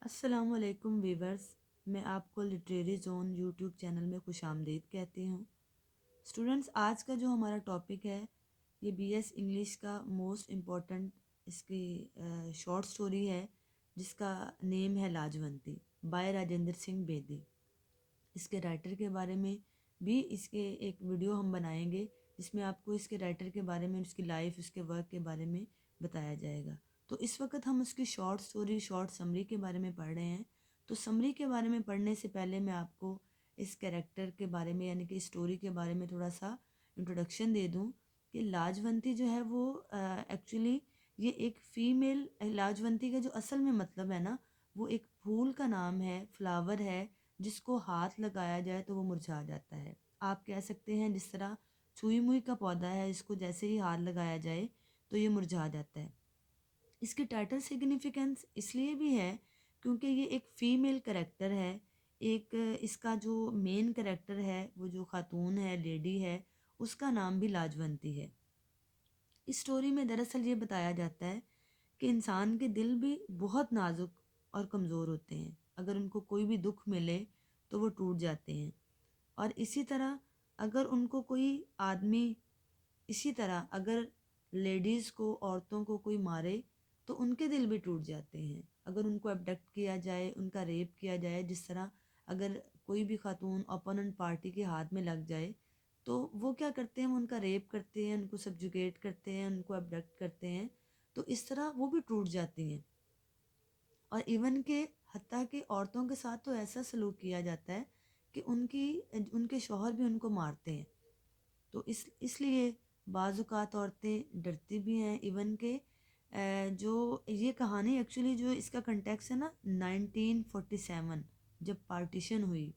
अस्सलामुअलैकुम वीवर्स। मैं आपको लिटरेरी जोन यूट्यूब चैनल में खुशामदीद कहती हूँ। स्टूडेंट्स, आज का जो हमारा टॉपिक है ये बीएस इंग्लिश का मोस्ट इम्पॉर्टेंट इसकी शॉर्ट स्टोरी है जिसका नेम है लाजवंती बाय राजेंद्र सिंह बेदी। इसके राइटर के बारे में भी इसके एक वीडियो हम बनाएंगे जिसमें आपको इसके राइटर के बारे में, उसकी लाइफ, उसके वर्क के बारे में बताया जाएगा। तो इस वक्त हम उसकी शॉर्ट स्टोरी, शॉर्ट समरी के बारे में पढ़ रहे हैं। तो समरी के बारे में पढ़ने से पहले मैं आपको इस कैरेक्टर के बारे में यानी कि स्टोरी के बारे में थोड़ा सा इंट्रोडक्शन दे दूं कि लाजवंती जो है वो एक्चुअली ये एक फ़ीमेल, लाजवंती का जो असल में मतलब है ना, वो एक फूल का नाम है, फ्लावर है जिसको हाथ लगाया जाए तो वो मुरझा जाता है। आप कह सकते हैं जिस तरह छुई मुई का पौधा है, इसको जैसे ही हाथ लगाया जाए तो ये मुरझा जाता है। इसकी टाइटल सिग्निफिकेंस इसलिए भी है क्योंकि ये एक फ़ीमेल करेक्टर है। एक इसका जो मेन करेक्टर है, वो जो खातून है, लेडी है, उसका नाम भी लाजवंती है। इस स्टोरी में दरअसल ये बताया जाता है कि इंसान के दिल भी बहुत नाजुक और कमज़ोर होते हैं। अगर उनको कोई भी दुख मिले तो वो टूट जाते हैं। और इसी तरह अगर उनको कोई आदमी, इसी तरह अगर लेडीज़ को, औरतों को कोई मारे तो उनके दिल भी टूट जाते हैं। अगर उनको अबडक्ट किया जाए, उनका रेप किया जाए, जिस तरह अगर कोई भी खातून अपोनेंट पार्टी के हाथ में लग जाए तो वो क्या करते हैं, वो उनका रेप करते हैं, उनको सब्जुगेट करते हैं, उनको अबडक्ट करते हैं। तो इस तरह वो भी टूट जाती हैं। और इवन के हत्ता कि औरतों के साथ तो ऐसा सलूक किया जाता है कि उनके शौहर भी उनको मारते हैं। तो इसलिए बाज़-औक़ात औरतें डरती भी हैं। इवन के जो ये कहानी एक्चुअली जो इसका कंटेक्स्ट है ना, 1947 जब पार्टीशन हुई,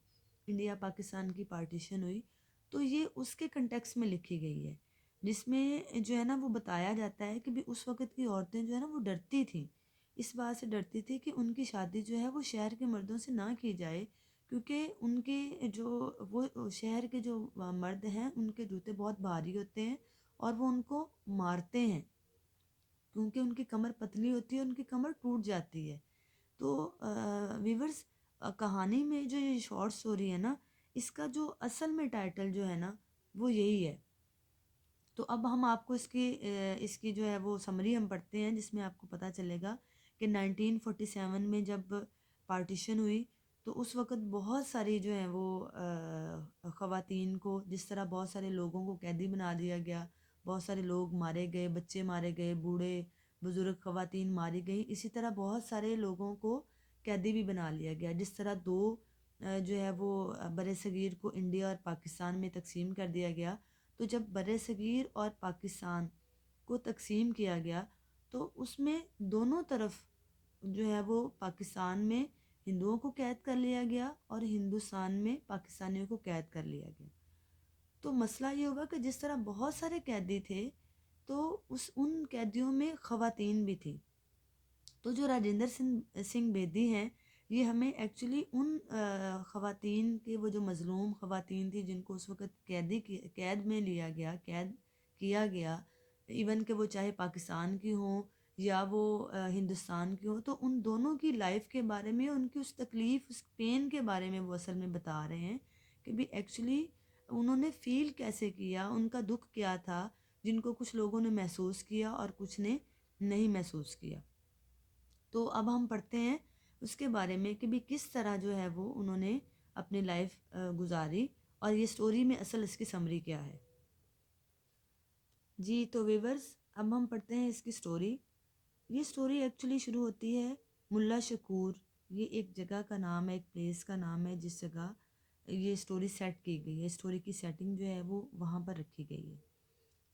इंडिया पाकिस्तान की पार्टीशन हुई, तो ये उसके कंटेक्स्ट में लिखी गई है जिसमें जो है ना वो बताया जाता है कि भी उस वक़्त की औरतें जो है ना वो डरती थीं। इस बात से डरती थी कि उनकी शादी जो है वो शहर के मर्दों से ना की जाए, क्योंकि उनके जो वो शहर के जो मर्द हैं उनके जूते बहुत भारी होते हैं और वो उनको मारते हैं क्योंकि उनकी कमर पतली होती है, उनकी कमर टूट जाती है। तो वीवर्स, कहानी में जो ये शॉर्ट स्टोरी है ना, इसका जो असल में टाइटल जो है ना वो यही है। तो अब हम आपको इसकी जो है वो समरी हम पढ़ते हैं जिसमें आपको पता चलेगा कि 1947 में जब पार्टीशन हुई तो उस वक़्त बहुत सारी जो है वो ख़वातीन को, जिस तरह बहुत सारे लोगों को कैदी बना दिया गया, बहुत सारे लोग मारे गए, बच्चे मारे गए, बूढ़े बुज़ुर्ग ख़वातीन मारी गई, इसी तरह बहुत सारे लोगों को कैदी भी बना लिया गया। जिस तरह दो जो है वो बरसगीर को इंडिया और पाकिस्तान में तकसीम कर दिया गया, तो जब बरसगीर और पाकिस्तान को तकसीम किया गया तो उसमें दोनों तरफ जो है वो पाकिस्तान में हिंदुओं को कैद कर लिया गया और हिंदुस्तान में पाकिस्तानियों को कैद कर लिया गया। तो मसला ये हुआ कि जिस तरह बहुत सारे कैदी थे तो उन कैदियों में ख़वातीन भी थी। तो जो राजेंद्र सिंह सिंह बेदी हैं, ये हमें एक्चुअली उन ख़वातीन के, वो जो मज़लूम ख़वातीन थी जिनको उस वक़्त कैद में लिया गया, कैद किया गया, इवन कि वो चाहे पाकिस्तान की हों या वो हिंदुस्तान की हों, तो उन दोनों की लाइफ के बारे में, उनकी उस तकलीफ़, उस पेन के बारे में वो असल में बता रहे हैं कि भी एक्चुअली उन्होंने फ़ील कैसे किया, उनका दुख क्या था, जिनको कुछ लोगों ने महसूस किया और कुछ ने नहीं महसूस किया। तो अब हम पढ़ते हैं उसके बारे में कि भी किस तरह जो है वो उन्होंने अपनी लाइफ गुजारी और ये स्टोरी में असल इसकी समरी क्या है। जी तो वीवर्स, अब हम पढ़ते हैं इसकी स्टोरी। ये स्टोरी एक्चुअली शुरू होती है मुल्ला शकूर, ये एक जगह का नाम है, एक प्लेस का नाम है जिस जगह ये स्टोरी सेट की गई है। स्टोरी की सेटिंग जो है वो वहाँ पर रखी गई है।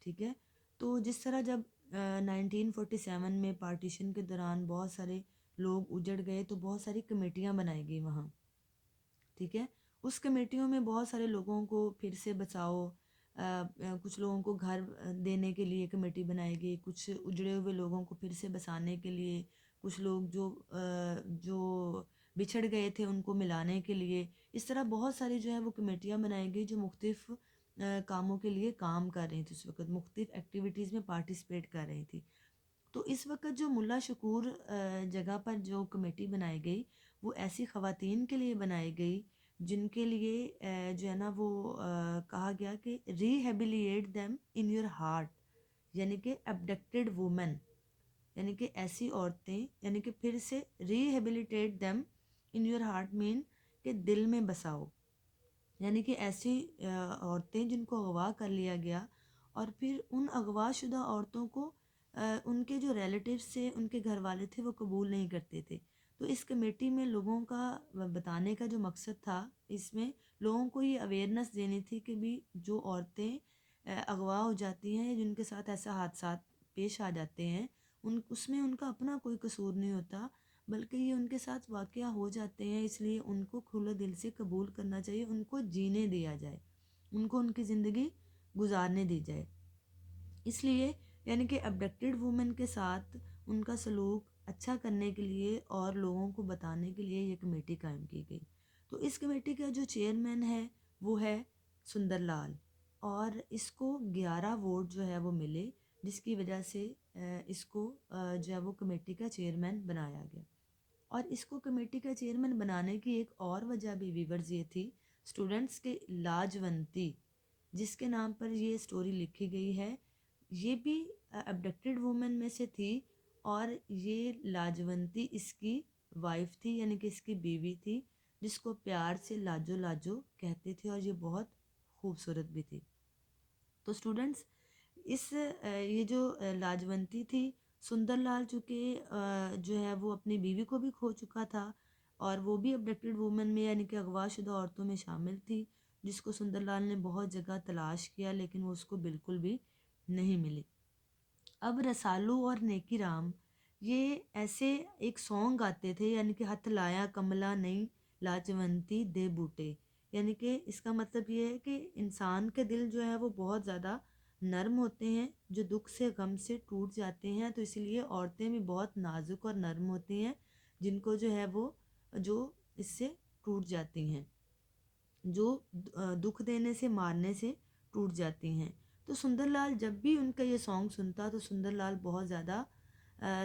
ठीक है। तो जिस तरह जब 1947 में पार्टीशन के दौरान बहुत सारे लोग उजड़ गए तो बहुत सारी कमेटियाँ बनाई गई वहाँ। ठीक है। उस कमेटियों में बहुत सारे लोगों को फिर से बचाओ, कुछ लोगों को घर देने के लिए कमेटी बनाई गई, कुछ उजड़े हुए लोगों को फिर से बसाने के लिए, कुछ लोग जो बिछड़ गए थे उनको मिलाने के लिए। इस तरह बहुत सारी जो है वो कमेटियाँ बनाई गई जो मुख्तलिफ कामों के लिए काम कर रही थी, उस वक्त मुख्तलिफ एक्टिविटीज़ में पार्टिसिपेट कर रही थी। तो इस वक्त जो मुल्ला शकूर जगह पर जो कमेटी बनाई गई वो ऐसी ख़वातीन के लिए बनाई गई जिनके लिए जो है ना वो कहा गया कि रिहेबिलिएट देम इन योर हार्ट, यानी कि अबडक्टेड वुमेन, यानी कि ऐसी औरतें, यानी कि फिर से rehabilitate them in your heart mean कि दिल में बसाओ, यानी कि ऐसी औरतें जिनको अगवा कर लिया गया और फिर उन अगवाशुदा औरतों को उनके जो रिलेटिव्स थे, उनके घर वाले थे, वो कबूल नहीं करते थे। तो इस कमेटी में लोगों का बताने का जो मकसद था, इसमें लोगों को ये अवेयरनेस देनी थी कि भी जो औरतें अगवा हो जाती हैं या जिनके साथ ऐसा हादसा पेश आ जाते हैं, उन उसमें उनका अपना कोई कसूर नहीं होता, बल्कि ये उनके साथ वाक़या हो जाते हैं, इसलिए उनको खुले दिल से कबूल करना चाहिए, उनको जीने दिया जाए, उनको उनकी ज़िंदगी गुजारने दी जाए। इसलिए यानी कि अबडक्टेड वुमेन के साथ उनका सलूक अच्छा करने के लिए और लोगों को बताने के लिए ये कमेटी कायम की गई। तो इस कमेटी का जो चेयरमैन है वो है सुंदरलाल, और इसको 11 वोट जो है वो मिले, जिसकी वजह से इसको जो है वो कमेटी का चेयरमैन बनाया गया। और इसको कमेटी का चेयरमैन बनाने की एक और वजह भी वीवर्स ये थी, स्टूडेंट्स के लाजवंती जिसके नाम पर ये स्टोरी लिखी गई है, ये भी अबडक्टेड वुमेन में से थी, और ये लाजवंती इसकी वाइफ थी, यानी कि इसकी बीवी थी, जिसको प्यार से लाजो लाजो कहते थे, और ये बहुत खूबसूरत भी थी। तो स्टूडेंट्स, इस ये जो लाजवंती थी, सुंदरलाल चूँकि जो है वो अपनी बीवी को भी खो चुका था, और वो भी अबडक्टेड वुमेन में यानी कि अगवाशुदा औरतों में शामिल थी, जिसको सुंदरलाल ने बहुत जगह तलाश किया लेकिन वो उसको बिल्कुल भी नहीं मिली। अब रसालू और नेकी राम ये ऐसे एक सॉन्ग गाते थे, यानी कि हथ लाया कमला नहीं लाजवंती दे बूटे, यानी कि इसका मतलब ये है कि इंसान के दिल जो है वो बहुत ज़्यादा नर्म होते हैं, जो दुख से गम से टूट जाते हैं, तो इसलिए औरतें भी बहुत नाजुक और नर्म होती हैं, जिनको जो है वो जो इससे टूट जाती हैं, जो दुख देने से मारने से टूट जाती हैं। तो सुंदरलाल जब भी उनका ये सॉन्ग सुनता तो सुंदरलाल बहुत ज़्यादा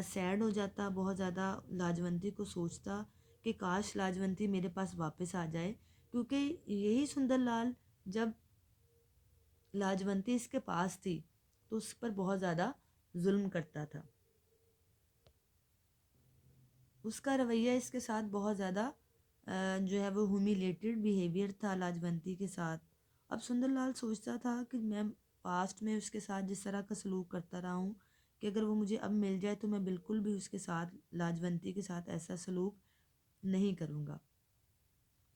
सैड हो जाता, बहुत ज़्यादा लाजवंती को सोचता कि काश लाजवंती मेरे पास वापस आ जाए, क्योंकि यही सुंदरलाल जब लाजवंती इसके पास थी तो उस पर बहुत ज़्यादा जुल्म करता था। उसका रवैया इसके साथ बहुत ज़्यादा जो है वो ह्यूमिलेटेड बिहेवियर था लाजवंती के साथ। अब सुंदरलाल सोचता था कि मैं पास्ट में उसके साथ जिस तरह का सलूक करता रहा हूँ, कि अगर वो मुझे अब मिल जाए तो मैं बिल्कुल भी उसके साथ, लाजवंती के साथ ऐसा सलूक नहीं करूँगा।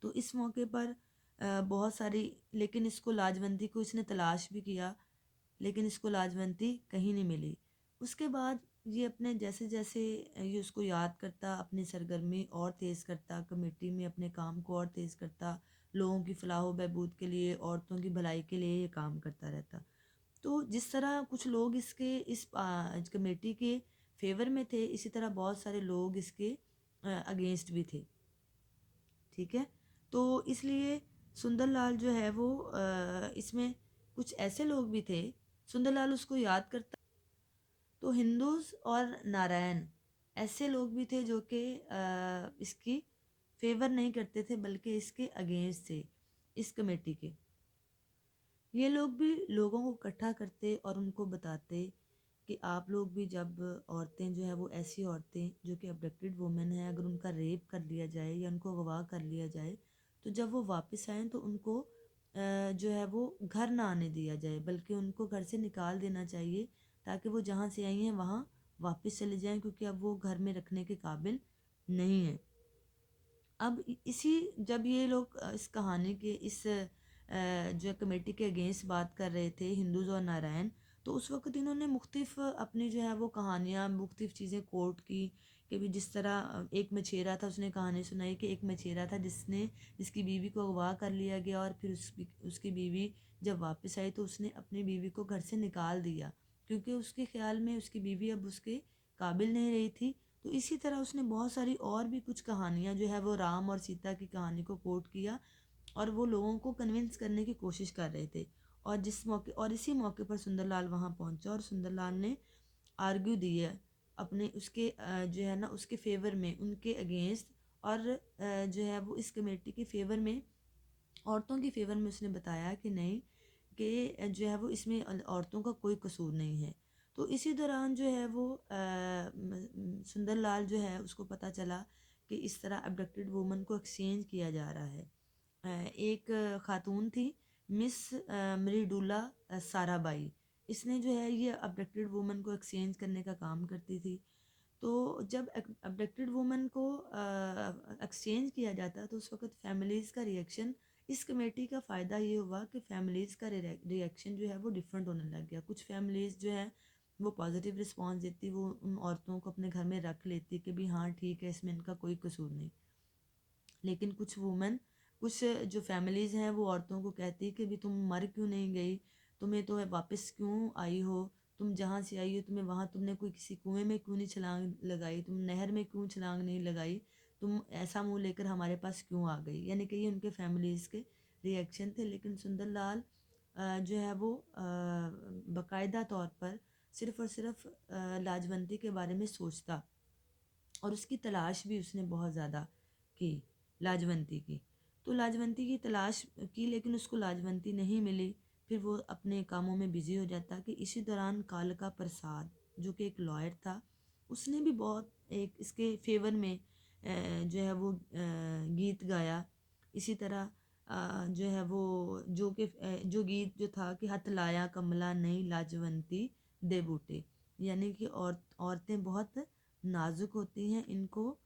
तो इस मौके पर बहुत सारी, लेकिन इसको लाजवंती को इसने तलाश भी किया, लेकिन इसको लाजवंती कहीं नहीं मिली। उसके बाद ये अपने जैसे जैसे ये उसको याद करता, अपनी सरगर्मी और तेज़ करता, कमेटी में अपने काम को और तेज़ करता, लोगों की फलाह बहबूद के लिए, औरतों की भलाई के लिए ये काम करता रहता। तो जिस तरह कुछ लोग इसके इस कमेटी के फेवर में थे, इसी तरह बहुत सारे लोग इसके अगेंस्ट भी थे। ठीक है, तो इसलिए सुंदरलाल जो है वो इसमें कुछ ऐसे लोग भी थे, सुंदरलाल उसको याद करता। तो हिंदूज और नारायण ऐसे लोग भी थे जो कि इसकी फेवर नहीं करते थे, बल्कि इसके अगेंस्ट थे, इस कमेटी के। ये लोग भी लोगों को इकट्ठा करते और उनको बताते कि आप लोग भी, जब औरतें जो है वो ऐसी औरतें जो कि अबडक्टेड वुमेन हैं, अगर उनका रेप कर लिया जाए या उनको अगवा कर लिया जाए, तो जब वो वापस आएँ तो उनको जो है वो घर ना आने दिया जाए, बल्कि उनको घर से निकाल देना चाहिए, ताकि वो जहाँ से आई हैं वहाँ वापस चले जाएं, क्योंकि अब वो घर में रखने के काबिल नहीं है। अब इसी जब ये लोग इस कहानी के इस जो कमेटी के अगेंस्ट बात कर रहे थे, हिंदूज और नारायण, तो उस वक्त इन्होंने मुख्तलिफ अपनी जो है वो कहानियाँ, मुख्तलिफ चीज़ें कोट की, कि भी जिस तरह एक मछेरा था, उसने कहानी सुनाई कि एक मछेरा था जिसकी बीवी को अगवा कर लिया गया, और फिर उसकी बीवी जब वापस आई तो उसने अपनी बीवी को घर से निकाल दिया, क्योंकि उसके ख्याल में उसकी बीवी अब उसके काबिल नहीं रही थी। तो इसी तरह उसने बहुत सारी और भी कुछ कहानियाँ जो है वो राम और सीता की कहानी को कोट किया, और वो लोगों को कन्विंस करने की कोशिश कर रहे थे। और इसी मौके पर सुंदरलाल वहाँ पहुँचा, और सुंदरलाल ने आर्ग्यू दी है अपने उसके जो है ना उसके फेवर में, उनके अगेंस्ट, और जो है वो इस कमेटी के फेवर में, औरतों के फेवर में उसने बताया कि नहीं, कि जो है वो इसमें औरतों का कोई कसूर नहीं है। तो इसी दौरान जो है वो सुंदरलाल जो है उसको पता चला कि इस तरह अबडक्टेड वुमन को एक्सचेंज किया जा रहा है। एक खातून थी, मिस मरीडुल्ला साराबाई। इसने जो है ये अबडक्टेड वुमन को एक्सचेंज करने का काम करती थी। तो जब अबडक्टेड वुमन को एक्सचेंज किया जाता तो उस वक्त फैमिलीज़ का रिएक्शन, इस कमेटी का फ़ायदा ये हुआ कि फैमिलीज़ का रिएक्शन जो है वो डिफरेंट होने लग गया। कुछ फैमिलीज़ जो है वो पॉजिटिव रिस्पॉन्स देती, वो उन औरतों को अपने घर में रख लेती कि भी हाँ ठीक है, इसमें इनका कोई कसूर नहीं। लेकिन कुछ वुमेन, कुछ जो फैमिलीज़ हैं वो औरतों को कहती कि भी तुम मर क्यों नहीं गई, तुम्हें तो वापस क्यों आई हो, तुम जहाँ से आई हो तुम्हें वहाँ, तुमने कोई किसी कुएं में क्यों नहीं छलांग लगाई, तुम नहर में क्यों छलांग नहीं लगाई, तुम ऐसा मुंह लेकर हमारे पास क्यों आ गई। यानी कि ये उनके फैमिलीज़ के रिएक्शन थे। लेकिन सुंदरलाल जो है वो बाकायदा तौर पर सिर्फ़ और सिर्फ लाजवंती के बारे में सोचता, और उसकी तलाश भी उसने बहुत ज़्यादा की, लाजवंती की। तो लाजवंती की तलाश की, लेकिन उसको लाजवंती नहीं मिली। फिर वो अपने कामों में बिज़ी हो जाता कि इसी दौरान कालका प्रसाद जो कि एक लॉयर था, उसने भी बहुत एक इसके फेवर में जो है वो गीत गाया। इसी तरह जो है वो जो गीत जो था कि हथ लाया कमला नहीं लाजवंती दे बूटे, यानी कि औरतें बहुत नाजुक होती हैं, इनको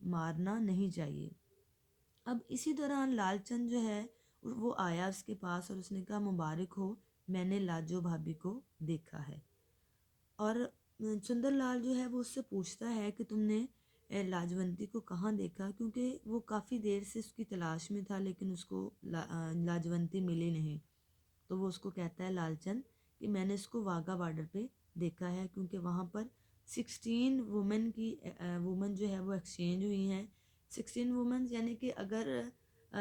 मारना नहीं चाहिए। अब इसी दौरान लालचंद जो है वो आया उसके पास और उसने कहा मुबारक हो, मैंने लाजो भाभी को देखा है। और सुंदरलाल जो है वो उससे पूछता है कि तुमने लाजवंती को कहाँ देखा, क्योंकि वो काफ़ी देर से उसकी तलाश में था लेकिन उसको लाजवंती मिली नहीं। तो वो उसको कहता है लालचंद कि मैंने इसको वाघा बॉर्डर पे देखा है, क्योंकि वहाँ पर 16 वुमेन जो है वो एक्सचेंज हुई हैं। 16 वुमेन, यानी कि अगर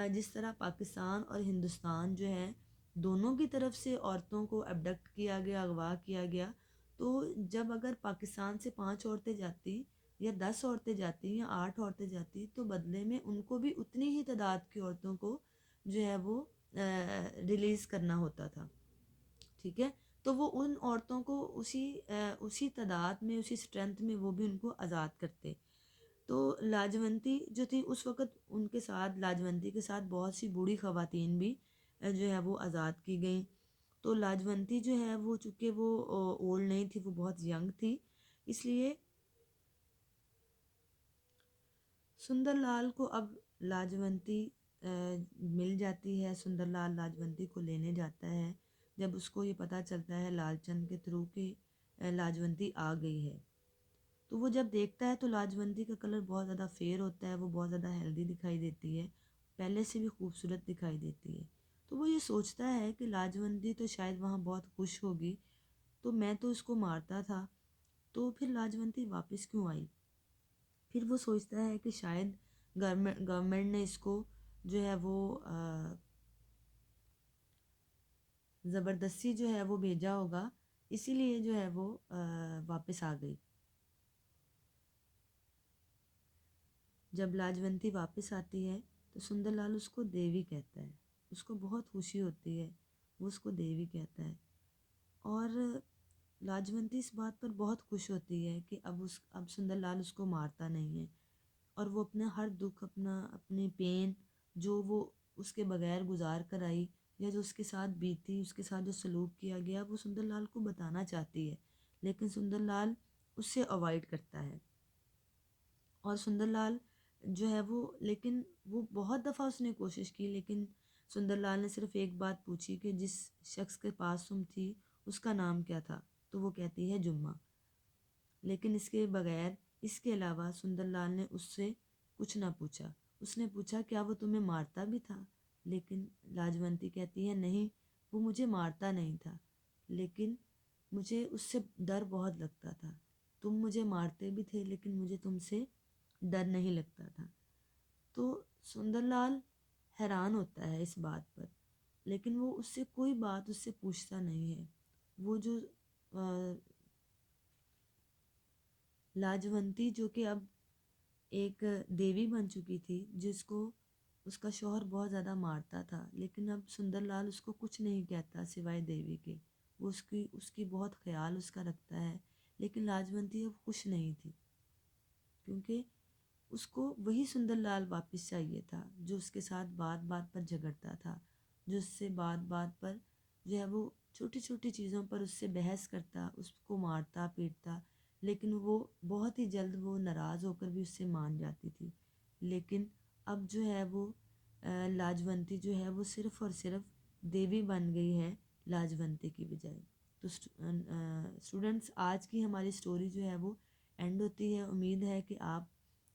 जिस तरह पाकिस्तान और हिंदुस्तान जो है दोनों की तरफ से औरतों को अबडक्ट किया गया, अगवा किया गया, तो जब अगर पाकिस्तान से 5 औरतें जाती या 10 औरतें जाती या 8 औरतें जाती, तो बदले में उनको भी उतनी ही तादाद की औरतों को जो है वो रिलीज़ करना होता था। ठीक है, तो वो उन औरतों को उसी तादाद में, उसी स्ट्रेंथ में वो भी उनको आज़ाद करते। तो लाजवंती जो थी उस वक़्त, उनके साथ, लाजवंती के साथ बहुत सी बूढ़ी ख़वातीन भी जो है वो आज़ाद की गई। तो लाजवंती जो है वो चूँकि वो ओल्ड नहीं थी, वो बहुत यंग थी, इसलिए सुंदरलाल को अब लाजवंती मिल जाती है। सुंदरलाल लाजवंती को लेने जाता है। जब उसको ये पता चलता है लालचंद के थ्रू कि लाजवंती आ गई है, तो वो जब देखता है तो लाजवंती का कलर बहुत ज़्यादा फेयर होता है, वो बहुत ज़्यादा हेल्दी दिखाई देती है, पहले से भी खूबसूरत दिखाई देती है। तो वो ये सोचता है कि लाजवंती तो शायद वहाँ बहुत खुश होगी, तो मैं तो इसको मारता था, तो फिर लाजवंती वापस क्यों आई। फिर वो सोचता है कि शायद गवर्नमेंट ने इसको जो है वो ज़बरदस्ती जो है वो भेजा होगा, इसीलिए जो है वो वापस आ गई। जब लाजवंती वापस आती है तो सुंदरलाल उसको देवी कहता है, उसको बहुत खुशी होती है, वो उसको देवी कहता है। और लाजवंती इस बात पर बहुत खुश होती है कि अब सुंदरलाल उसको मारता नहीं है, और वो अपना हर दुख, अपनी पेन जो वो उसके बगैर गुजार कर आई, या जो उसके साथ बीती, उसके साथ जो सलूक किया गया, वो सुंदरलाल को बताना चाहती है, लेकिन सुंदरलाल उससे अवॉइड करता है। और सुंदरलाल जो है वो, लेकिन वो बहुत दफ़ा उसने कोशिश की, लेकिन सुंदरलाल ने सिर्फ एक बात पूछी कि जिस शख्स के पास तुम थी उसका नाम क्या था, तो वो कहती है जुम्मा। लेकिन इसके अलावा सुंदरलाल ने उससे कुछ ना पूछा। उसने पूछा क्या वो तुम्हें मारता भी था, लेकिन लाजवंती कहती है नहीं, वो मुझे मारता नहीं था, लेकिन मुझे उससे डर बहुत लगता था। तुम मुझे मारते भी थे लेकिन मुझे तुमसे डर नहीं लगता था। तो सुंदरलाल हैरान होता है इस बात पर, लेकिन वो उससे कोई बात उससे पूछता नहीं है। वो जो लाजवंती जो कि अब एक देवी बन चुकी थी, जिसको उसका शौहर बहुत ज़्यादा मारता था, लेकिन अब सुंदरलाल उसको कुछ नहीं कहता सिवाय देवी के। वो उसकी उसकी बहुत ख्याल उसका रखता है। लेकिन लाजवंती अब खुश नहीं थी, क्योंकि उसको वही सुंदरलाल वापस चाहिए था जो उसके साथ बात बात पर झगड़ता था, जो उससे बात बात पर जो है वो छोटी छोटी चीज़ों पर उससे बहस करता, उसको मारता पीटता। लेकिन वो बहुत ही जल्द वो नाराज़ होकर भी उससे मान जाती थी। लेकिन अब जो है वो लाजवंती जो है वो सिर्फ़ और सिर्फ देवी बन गई है लाजवंती की बजाय। तो स्टूडेंट्स, आज की हमारी स्टोरी जो है वो एंड होती है। उम्मीद है कि आप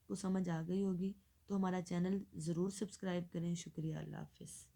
को समझ आ गई होगी। तो हमारा चैनल ज़रूर सब्सक्राइब करें। शुक्रिया। अल्लाह हाफ़िज़।